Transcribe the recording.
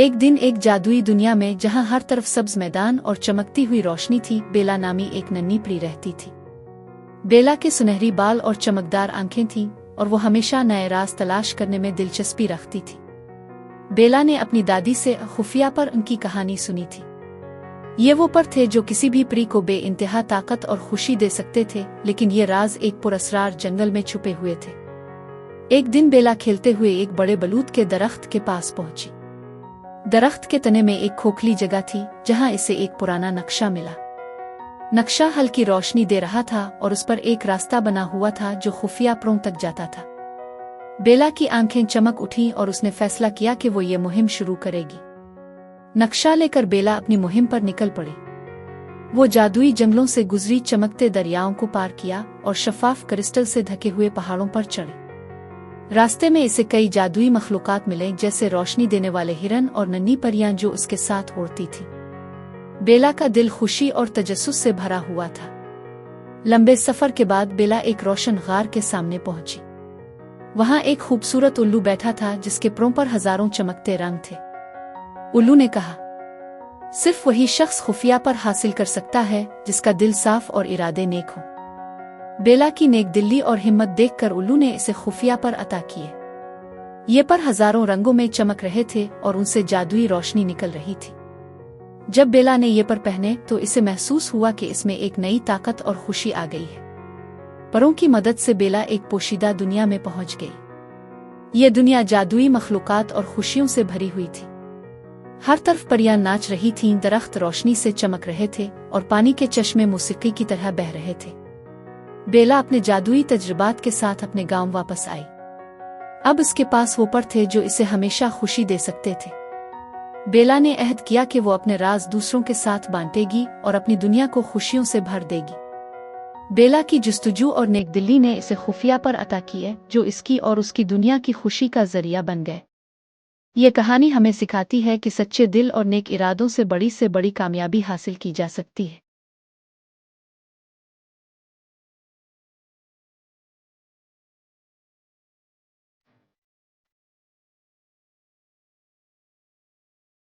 एक दिन एक जादुई दुनिया में जहां हर तरफ सब्ज मैदान और चमकती हुई रोशनी थी, बेला नामी एक नन्ही परी रहती थी। बेला के सुनहरी बाल और चमकदार आंखें थीं और वो हमेशा नए राज तलाश करने में दिलचस्पी रखती थी। बेला ने अपनी दादी से खुफिया पर उनकी कहानी सुनी थी। ये वो पर थे जो किसी भी परी को बेइंतहा ताकत और खुशी दे सकते थे, लेकिन ये राज एक पुरअसरार जंगल में छुपे हुए थे। एक दिन बेला खेलते हुए एक बड़े बलूत के दरख्त के पास पहुंची। दरख्त के तने में एक खोखली जगह थी जहां इसे एक पुराना नक्शा मिला। नक्शा हल्की रोशनी दे रहा था और उस पर एक रास्ता बना हुआ था जो खुफिया परों तक जाता था। बेला की आंखें चमक उठीं और उसने फैसला किया कि वो ये मुहिम शुरू करेगी। नक्शा लेकर बेला अपनी मुहिम पर निकल पड़ी। वो जादुई जंगलों से गुजरी, चमकते दरियाओं को पार किया और शफाफ क्रिस्टल से ढके हुए पहाड़ों पर चढ़ी। रास्ते में इसे कई जादुई मखलूकात मिले, जैसे रोशनी देने वाले हिरन और नन्ही परियां जो उसके साथ उड़ती थी। बेला का दिल खुशी और तजस्सुस से भरा हुआ था। लंबे सफर के बाद बेला एक रोशन गार के सामने पहुंची। वहां एक खूबसूरत उल्लू बैठा था जिसके परों पर हजारों चमकते रंग थे। उल्लू ने कहा, सिर्फ वही शख्स खुफिया पर हासिल कर सकता है जिसका दिल साफ और इरादे नेक हो। बेला की नेक दिल्ली और हिम्मत देखकर उल्लू ने इसे खुफिया पर अता किए। ये पर हजारों रंगों में चमक रहे थे और उनसे जादुई रोशनी निकल रही थी। जब बेला ने ये पर पहने तो इसे महसूस हुआ कि इसमें एक नई ताकत और खुशी आ गई है। परों की मदद से बेला एक पोशीदा दुनिया में पहुंच गई। ये दुनिया जादुई मखलूकात और खुशियों से भरी हुई थी। हर तरफ परियां नाच रही थीं, दरख्त रोशनी से चमक रहे थे और पानी के चश्मे मौसीकी की तरह बह रहे थे। बेला अपने जादुई तजुर्बात के साथ अपने गांव वापस आई। अब उसके पास वो पर थे जो इसे हमेशा खुशी दे सकते थे। बेला ने अहद किया कि वो अपने राज दूसरों के साथ बांटेगी और अपनी दुनिया को खुशियों से भर देगी। बेला की जुस्तजू और नेकदिली ने इसे खुफिया पर अता किए, जो इसकी और उसकी दुनिया की खुशी का जरिया बन गए। ये कहानी हमें सिखाती है कि सच्चे दिल और नेक इरादों से बड़ी कामयाबी हासिल की जा सकती है।